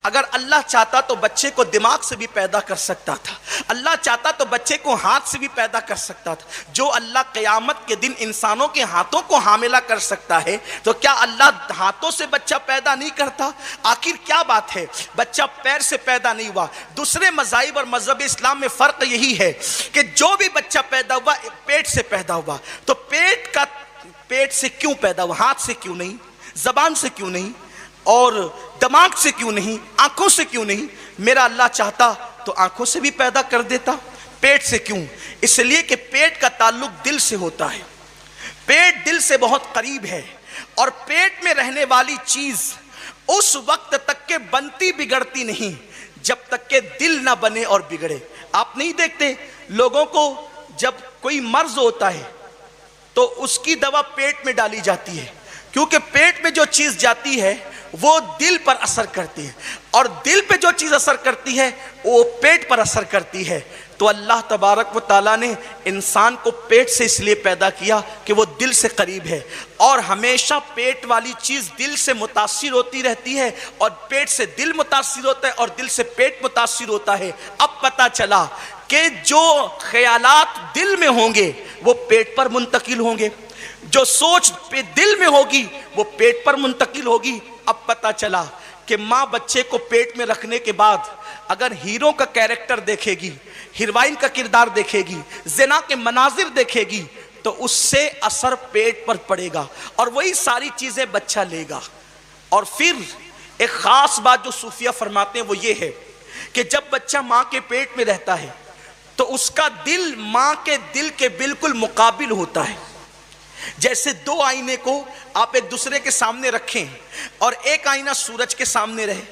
اگر اللہ چاہتا تو بچے کو دماغ سے بھی پیدا کر سکتا تھا، اللہ چاہتا تو بچے کو ہاتھ سے بھی پیدا کر سکتا تھا۔ جو اللہ قیامت کے دن انسانوں کے ہاتھوں کو حاملہ کر سکتا ہے تو کیا اللہ ہاتھوں سے بچہ پیدا نہیں کرتا؟ آخر کیا بات ہے، بچہ پیر سے پیدا نہیں ہوا۔ دوسرے مذاہب اور مذہب اسلام میں فرق یہی ہے کہ جو بھی بچہ پیدا ہوا پیٹ سے پیدا ہوا، تو پیٹ سے کیوں پیدا ہوا؟ ہاتھ سے کیوں نہیں، زبان سے کیوں نہیں، اور دماغ سے کیوں نہیں، آنکھوں سے کیوں نہیں؟ میرا اللہ چاہتا تو آنکھوں سے بھی پیدا کر دیتا، پیٹ سے کیوں؟ اس لیے کہ پیٹ کا تعلق دل سے ہوتا ہے، پیٹ دل سے بہت قریب ہے، اور پیٹ میں رہنے والی چیز اس وقت تک کہ بنتی بگڑتی نہیں جب تک کہ دل نہ بنے اور بگڑے۔ آپ نہیں دیکھتے لوگوں کو جب کوئی مرض ہوتا ہے تو اس کی دوا پیٹ میں ڈالی جاتی ہے، کیونکہ پیٹ میں جو چیز جاتی ہے وہ دل پر اثر کرتی ہے، اور دل پہ جو چیز اثر کرتی ہے وہ پیٹ پر اثر کرتی ہے۔ تو اللہ تبارک و تعالیٰ نے انسان کو پیٹ سے اس لیے پیدا کیا کہ وہ دل سے قریب ہے، اور ہمیشہ پیٹ والی چیز دل سے متاثر ہوتی رہتی ہے، اور پیٹ سے دل متاثر ہوتا ہے، اور دل سے پیٹ متاثر ہوتا ہے۔ اب پتہ چلا کہ جو خیالات دل میں ہوں گے وہ پیٹ پر منتقل ہوں گے، جو سوچ پہ دل میں ہوگی وہ پیٹ پر منتقل ہوگی۔ اب پتہ چلا کہ ماں بچے کو پیٹ میں رکھنے کے بعد اگر ہیرو کا کیریکٹر دیکھے گی، ہیروئن کا کردار دیکھے گی، زنا کے مناظر دیکھے گی، تو اس سے اثر پیٹ پر پڑے گا، اور وہی ساری چیزیں بچہ لے گا۔ اور پھر ایک خاص بات جو صوفیہ فرماتے ہیں وہ یہ ہے کہ جب بچہ ماں کے پیٹ میں رہتا ہے تو اس کا دل ماں کے دل کے بالکل مقابل ہوتا ہے۔ جیسے دو آئینے کو آپ ایک دوسرے کے سامنے رکھیں اور ایک آئینہ سورج کے سامنے رہے،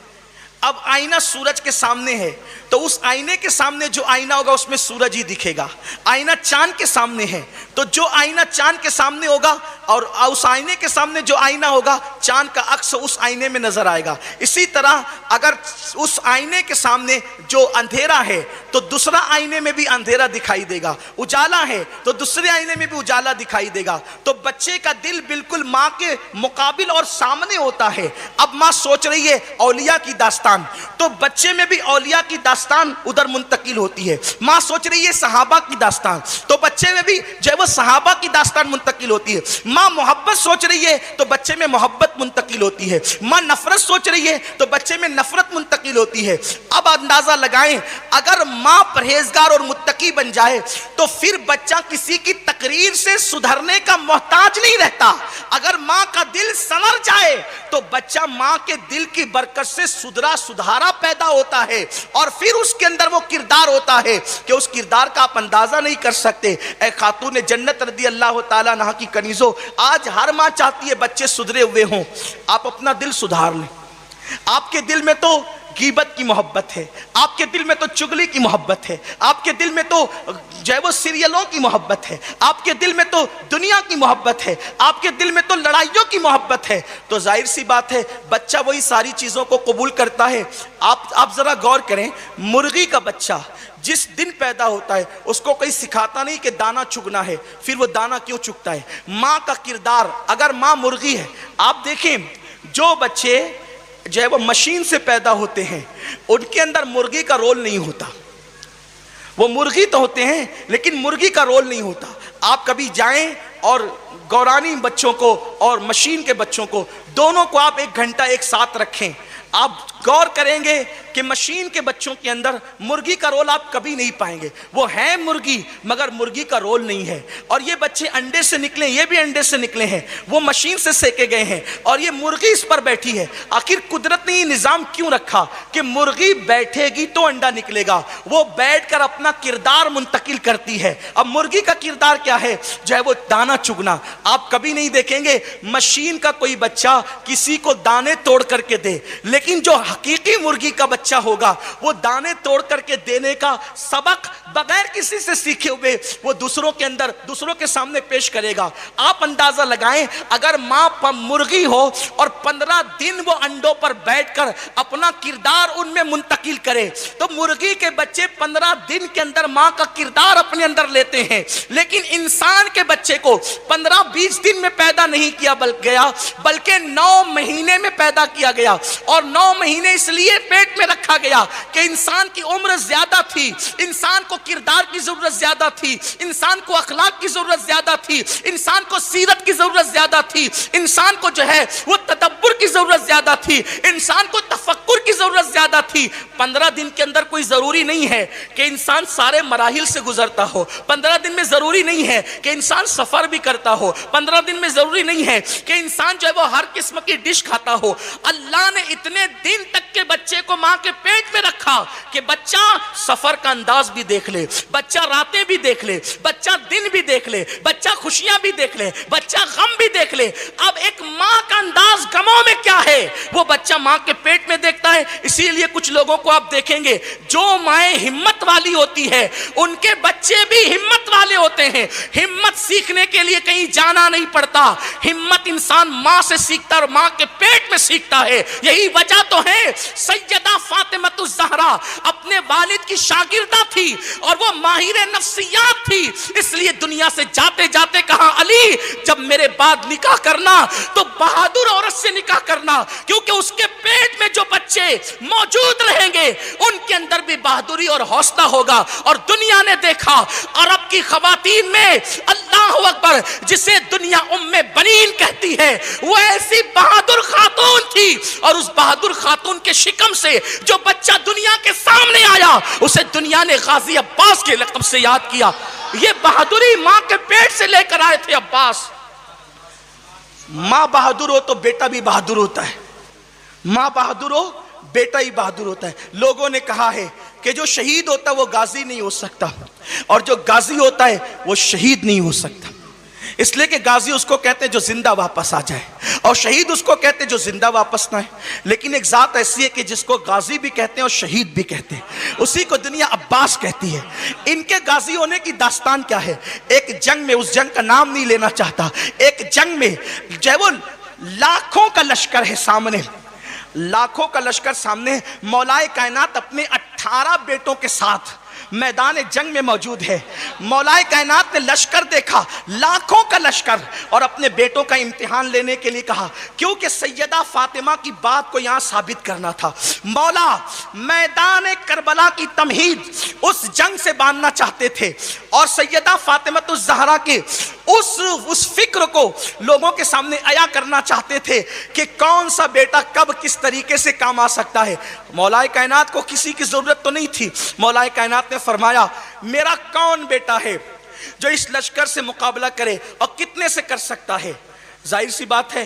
اب آئینہ سورج کے سامنے ہے تو اس آئینے کے سامنے جو آئینہ ہوگا اس میں سورج ہی دکھے گا۔ آئینہ چاند کے سامنے ہے تو جو آئینہ چاند کے سامنے ہوگا اور اس آئینے کے سامنے جو آئینہ ہوگا چاند کا عکس اس آئینے میں نظر آئے گا۔ اسی طرح اگر اس آئینے کے سامنے جو اندھیرا ہے تو دوسرا آئینے میں بھی اندھیرا دکھائی دے گا، اجالا ہے تو دوسرے آئینے میں بھی اجالا دکھائی دے گا۔ تو بچے کا دل بالکل ماں کے مقابل اور سامنے ہوتا ہے۔ اب ماں سوچ رہی ہے اولیاء کی داستان، تو بچے میں بھی اولیاء کی داستان ادھر منتقل ہوتی ہے۔ ماں سوچ رہی ہے صحابہ کی داستان، تو بچے میں بھی جو ہے وہ صحابہ کی داستان منتقل ہوتی ہے۔ ماں محبت سوچ رہی ہے تو بچے میں محبت منتقل ہوتی ہے۔ ماں نفرت سوچ رہی ہے تو بچے میں نفرت منتقل ہوتی ہے۔ اب اندازہ لگائیں اگر ماں پرہیزگار اور متقی بن جائے تو پھر بچہ کسی کی تقریر سے سدھرنے کا محتاج نہیں رہتا۔ اگر ماں کا دل سنور جائے تو بچہ ماں کے دل کی برکت سے سدھارا پیدا ہوتا ہے، اور پھر اس کے اندر وہ کردار ہوتا ہے کہ اس کردار کا آپ اندازہ نہیں کر سکتے۔ اے خاتون جنت رضی اللہ تعالیٰ عنہا کی کنیزوں، آج ہر ماں چاہتی ہے بچے سدھرے ہوئے ہوں۔ آپ اپنا دل سدھار لیں۔ آپ کے دل میں تو غیبت کی محبت ہے، آپ کے دل میں تو چغلی کی محبت ہے، آپ کے دل میں تو جو ہے وہ سیریلوں کی محبت ہے، آپ کے دل میں تو دنیا کی محبت ہے، آپ کے دل میں تو لڑائیوں کی محبت ہے، تو ظاہر سی بات ہے بچہ وہی ساری چیزوں کو قبول کرتا ہے۔ آپ ذرا غور کریں، مرغی کا بچہ جس دن پیدا ہوتا ہے اس کو کوئی سکھاتا نہیں کہ دانا چگنا ہے، پھر وہ دانا کیوں چگتا ہے؟ ماں کا کردار، اگر ماں مرغی ہے، آپ دیکھیں جو بچے جو ہے وہ مشین سے پیدا ہوتے ہیں ان کے اندر مرغی کا رول نہیں ہوتا، وہ مرغی تو ہوتے ہیں لیکن مرغی کا رول نہیں ہوتا۔ آپ کبھی جائیں اور گورانی بچوں کو اور مشین کے بچوں کو دونوں کو آپ 1 گھنٹہ ایک ساتھ رکھیں، آپ غور کریں گے کہ مشین کے بچوں کے اندر مرغی کا رول آپ کبھی نہیں پائیں گے۔ وہ ہیں مرغی مگر مرغی کا رول نہیں ہے، اور یہ بچے انڈے سے نکلے، یہ بھی انڈے سے نکلے ہیں، وہ مشین سے سیکے گئے ہیں، اور یہ مرغی اس پر بیٹھی ہے۔ آخر قدرت نے یہ نظام کیوں رکھا کہ مرغی بیٹھے گی تو انڈا نکلے گا؟ وہ بیٹھ کر اپنا کردار منتقل کرتی ہے۔ اب مرغی کا کردار کیا ہے؟ جو ہے وہ دانا چگنا۔ آپ کبھی نہیں دیکھیں گے مشین کا کوئی بچہ کسی کو دانے توڑ کر کے دے، لیکن جو حقیقی مرغی کا بچہ ہوگا وہ دانے توڑ کر کے دینے کا سبق بغیر کسی سے سیکھے ہوئے وہ دوسروں کے سامنے پیش کرے گا۔ آپ اندازہ لگائیں اگر ماں مرغی ہو اور 15 دن وہ انڈوں پر بیٹھ کر اپنا کردار ان میں منتقل کرے تو مرغی کے بچے 15 دن کے اندر ماں کا کردار اپنے اندر لیتے ہیں، لیکن انسان کے بچے کو 15-20 دن میں پیدا نہیں کیا بلکہ 9 مہینے میں پیدا کیا گیا، اور 9 مہینے اس لیے پیٹ میں رکھا گیا کہ انسان کی عمر زیادہ تھی، انسان کو کردار کی ضرورت زیادہ تھی، انسان کو اخلاق کی ضرورت زیادہ تھی، انسان کو سیرت کی ضرورت زیادہ تھی، انسان کو جو ہے وہ تدبر کی ضرورت زیادہ تھی، انسان کو تفکر کی ضرورت زیادہ تھی۔ 15 دن کے اندر کوئی ضروری نہیں ہے کہ انسان سارے مراحل سے گزرتا ہو، 15 دن میں ضروری نہیں ہے کہ انسان سفر بھی کرتا ہو، 15 دن میں ضروری نہیں ہے کہ انسان جو ہے وہ ہر قسم کی ڈش کھاتا ہو۔ اللہ نے اتنے دن تک کے بچے کو ماں کے پیٹ میں رکھا کہ بچہ سفر کا انداز بھی دیکھ لے، بچہ راتیں بھی دیکھ لے، بچہ دن بھی دیکھ لے، بچہ خوشیاں بھی دیکھ لے، بچہ غم بھی دیکھ لے۔ اب ایک ماں کا انداز غموں میں کیا ہے وہ بچہ ماں کے پیٹ میں دیکھتا ہے۔ اسی لیے کچھ لوگوں کو آپ دیکھیں گے جو مائیں ہمت والی ہوتی ہے ان کے بچے بھی ہمت والے ہوتے ہیں۔ ہمت سیکھنے کے لیے کہیں جانا نہیں پڑتا، ہمت انسان ماں سے سیکھتا اور ماں کے پیٹ میں سیکھتا ہے۔ یہی وجہ تو ہے سیدہ فاطمہ الزہرا اپنے والد کی شاگردہ تھی اور وہ ماہر نفسیات تھی، اس لیے دنیا سے جاتے جاتے کہا علی جب میرے بعد نکاح کرنا تو بہادر عورت سے نکاح کرنا، کیونکہ اس کے پیٹ میں جو بچے موجود رہیں گے ان کے اندر بھی بہادری اور حوصلہ ہوگا۔ اور دنیا نے دیکھا عرب کی خواتین میں اللہ اکبر جسے دنیا ام بنین کہتی ہے وہ ایسی بہادر خاتون تھی، اور اس بہادر خاتون کے شکم سے جو بچہ دنیا کے سامنے آیا اسے دنیا نے غازی عباس کے لقب سے یاد کیا۔ یہ بہادری ماں کے پیٹ سے لے کر آئے تھے عباس۔ ماں بہادر ہو تو بیٹا بھی بہادر ہوتا ہے، ماں بہادر ہو بیٹا ہی بہادر ہوتا ہے۔ لوگوں نے کہا ہے کہ جو شہید ہوتا ہے وہ غازی نہیں ہو سکتا، اور جو غازی ہوتا ہے وہ شہید نہیں ہو سکتا، اس لیے کہ غازی اس کو کہتے ہیں جو زندہ واپس آ جائے، اور شہید اس کو کہتے ہیں جو زندہ واپس نہ ہے۔ لیکن ایک ذات ایسی ہے کہ جس کو غازی بھی کہتے ہیں اور شہید بھی کہتے ہیں، اسی کو دنیا عباس کہتی ہے۔ ان کے غازی ہونے کی داستان کیا ہے؟ ایک جنگ میں، اس جنگ کا نام نہیں لینا چاہتا، ایک جنگ میں جو ہے وہ لاکھوں کا لشکر ہے سامنے، لاکھوں کا لشکر سامنے، مولا کائنات اپنے 18 بیٹوں کے ساتھ میدان جنگ میں موجود ہے۔ مولا کائنات نے لشکر دیکھا، لاکھوں کا لشکر، اور اپنے بیٹوں کا امتحان لینے کے لیے کہا، کیونکہ سیدہ فاطمہ کی بات کو یہاں ثابت کرنا تھا۔ مولا میدان کربلا کی تمہید اس جنگ سے باندھنا چاہتے تھے، اور سیدہ فاطمہ الزہرا کے اس فکر کو لوگوں کے سامنے عیا کرنا چاہتے تھے کہ کون سا بیٹا کب کس طریقے سے کام آ سکتا ہے۔ مولا کائنات کو کسی کی ضرورت تو نہیں تھی، مولا کائنات نے فرمایا میرا کون بیٹا ہے جو اس لشکر سے مقابلہ کرے اور کتنے سے کر سکتا ہے؟ ظاہر سی بات ہے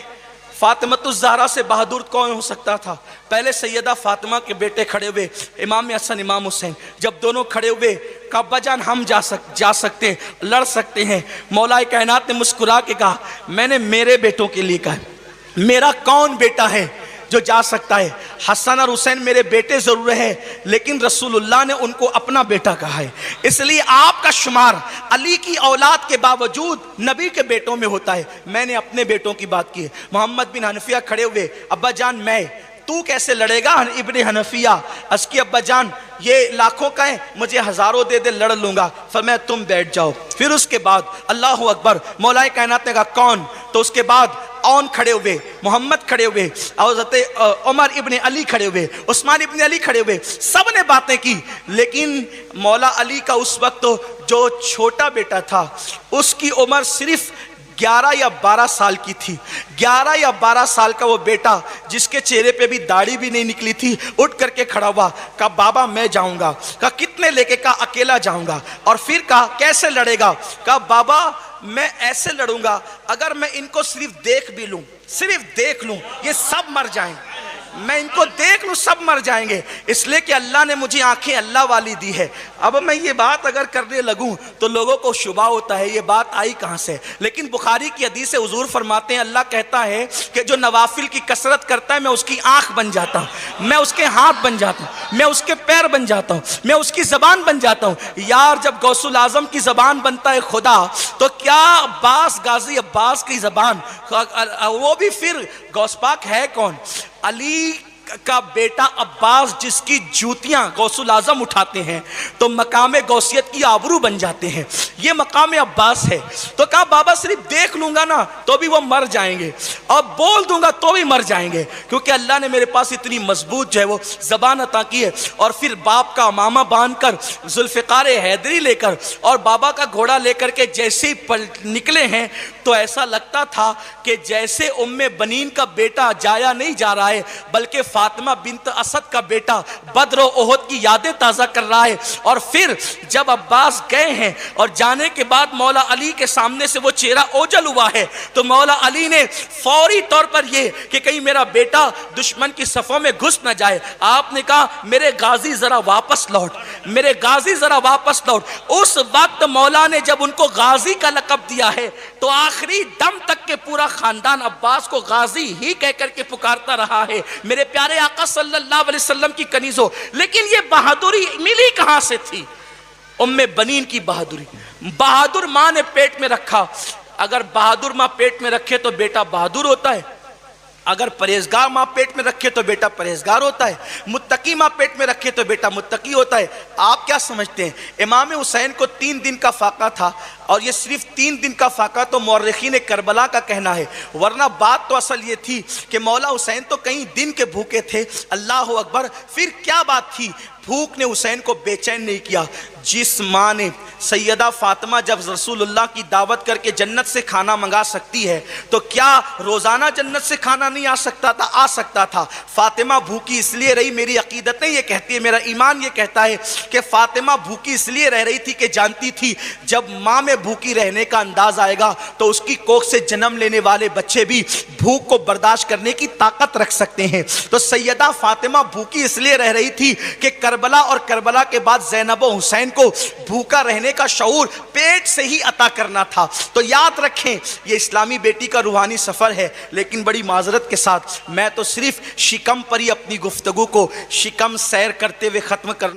فاطمہ الزہرا سے بہادر کون ہو سکتا تھا؟ پہلے سیدہ فاطمہ کے بیٹے کھڑے ہوئے، امام حسن امام حسین، جب دونوں کھڑے ہوئے کہا ابا جان ہم جا سکتے، لڑ سکتے ہیں۔ مولا کائنات نے مسکرا کے کہا میں نے میرے بیٹوں کے لیے کہا، میرا کون بیٹا ہے جو جا سکتا ہے؟ حسن اور حسین میرے بیٹے ضرور ہیں لیکن رسول اللہ نے ان کو اپنا بیٹا کہا ہے، اس لیے آپ کا شمار علی کی اولاد کے باوجود نبی کے بیٹوں میں ہوتا ہے۔ میں نے اپنے بیٹوں کی بات کی ہے۔ محمد بن حنفیہ کھڑے ہوئے، ابا جان میں، تو کیسے لڑے گا ابن حنفیہ؟ اس کی ابا جان یہ لاکھوں کا ہے، مجھے ہزاروں دے دے لڑ لوں گا۔ فرمایا تم بیٹھ جاؤ۔ پھر اس کے بعد اللہ اکبر، مولا کائنات نے کہا کون؟ تو اس کے بعد اون کھڑے ہوئے، محمد کھڑے ہوئے، حضرت عمر ابن علی کھڑے ہوئے، عثمان ابن علی کھڑے ہوئے، سب نے باتیں کی، لیکن مولا علی کا اس وقت جو چھوٹا بیٹا تھا اس کی عمر صرف 11 یا 12 سال کی تھی۔ 11 یا 12 سال کا وہ بیٹا جس کے چہرے پہ بھی داڑھی بھی نہیں نکلی تھی اٹھ کر کے کھڑا ہوا، کہا بابا میں جاؤں گا۔ کہا کتنے لے کے؟ کہا اکیلا جاؤں گا۔ اور پھر کہا کیسے لڑے گا؟ کہا بابا میں ایسے لڑوں گا اگر میں ان کو صرف دیکھ بھی لوں، صرف دیکھ لوں یہ سب مر جائیں، میں ان کو دیکھ لوں سب مر جائیں گے، اس لیے کہ اللہ نے مجھے آنکھیں اللہ والی دی ہے۔ اب میں یہ بات اگر کرنے لگوں تو لوگوں کو شبہ ہوتا ہے یہ بات آئی کہاں سے، لیکن بخاری کی حدیث حضور فرماتے ہیں اللہ کہتا ہے کہ جو نوافل کی کثرت کرتا ہے میں اس کی آنکھ بن جاتا ہوں، میں اس کے ہاتھ بن جاتا ہوں، میں اس کے پیر بن جاتا ہوں، میں اس کی زبان بن جاتا ہوں۔ یار جب غوث الاعظم کی زبان بنتا ہے خدا تو کیا عباس غازی عباس کی زبان، وہ بھی پھر غوث پاک ہے کون؟ کا بیٹا عباس جس کی جوتیاں غوث الاعظم اٹھاتے ہیں تو مقام غوثیت کی آبرو بن جاتے ہیں، یہ مقام عباس ہے۔ تو کہا بابا صرف دیکھ لوں گا نا تو بھی وہ مر جائیں گے، اور بول دوں گا تو بھی مر جائیں گے، کیونکہ اللہ نے میرے پاس اتنی مضبوط جو ہے وہ زبان عطا کی ہے۔ اور پھر باپ کا امامہ باندھ کر، ذوالفقار حیدری لے کر اور بابا کا گھوڑا لے کر کے جیسے ہی نکلے ہیں تو ایسا لگتا تھا کہ جیسے ام بنین کا بیٹا جایا نہیں جا رہا ہے بلکہ فاطمہ بنت اسد کا بیٹا بدر و احد کی یادیں تازہ کر رہا ہے۔ اور پھر جب عباس گئے ہیں اور جانے کے بعد مولا علی کے سامنے سے وہ چہرہ اوجل ہوا ہے تو مولا علی نے فوری طور پر یہ کہ کہیں میرا بیٹا دشمن کی صفوں میں گھس نہ جائے، آپ نے کہا میرے غازی ذرا واپس لوٹ، میرے غازی ذرا واپس لوٹ۔ اس وقت مولا نے جب ان کو غازی کا لقب دیا ہے تو آخری دم تک کے پورا خاندان عباس کو غازی ہی کہہ کر کے پکارتا رہا ہے۔ میرے پیارے آقا صلی اللہ علیہ وسلم کی کنیزوں، لیکن یہ بہادری ملی کہاں سے تھی؟ ام بنین کی بہادری۔ بہادر ماں نے پیٹ میں رکھا، اگر بہادر ماں پیٹ میں رکھے تو بیٹا بہادر ہوتا ہے، اگر پرہیزگار ماں پیٹ میں رکھے تو بیٹا پرہیزگار ہوتا ہے، متقی ماں پیٹ میں رکھے تو بیٹا متقی ہوتا ہے۔ آپ کیا سمجھتے ہیں؟ امام حسین کو 3 دن کا فاقہ تھا، اور یہ صرف 3 دن کا فاقہ تو مورخین کربلا کا کہنا ہے، ورنہ بات تو اصل یہ تھی کہ مولا حسین تو کئی دن کے بھوکے تھے۔ اللہ اکبر! پھر کیا بات تھی؟ بھوک نے حسین کو بے چین نہیں کیا۔ جس ماں نے سیدہ فاطمہ جب رسول اللہ کی دعوت کر کے جنت سے کھانا منگا سکتی ہے تو کیا روزانہ جنت سے کھانا نہیں آ سکتا تھا؟ آ سکتا تھا۔ فاطمہ بھوکی اس لیے رہی، میری عقیدتیں یہ کہتی ہے، میرا ایمان یہ کہتا ہے کہ فاطمہ بھوکی اس لیے رہ رہی تھی کہ جانتی تھی جب ماں میں بھوکی رہنے کا انداز آئے گا تو اس کی کوکھ سے جنم لینے والے بچے بھی بھوک کو برداشت کرنے کی طاقت رکھ سکتے ہیں۔ تو سیدہ فاطمہ بھوکی اس لیے رہ رہی تھی کہ کربلا اور کربلا کے بعد زینب و حسین کو بھوکا رہنے کا شعور پیٹ سے ہی عطا کرنا تھا۔ تو یاد رکھیں یہ اسلامی بیٹی کا روحانی سفر ہے، لیکن بڑی معذرت کے ساتھ میں تو صرف شکم پر ہی اپنی گفتگو کو شکم سیر کرتے ہوئے ختم کرنا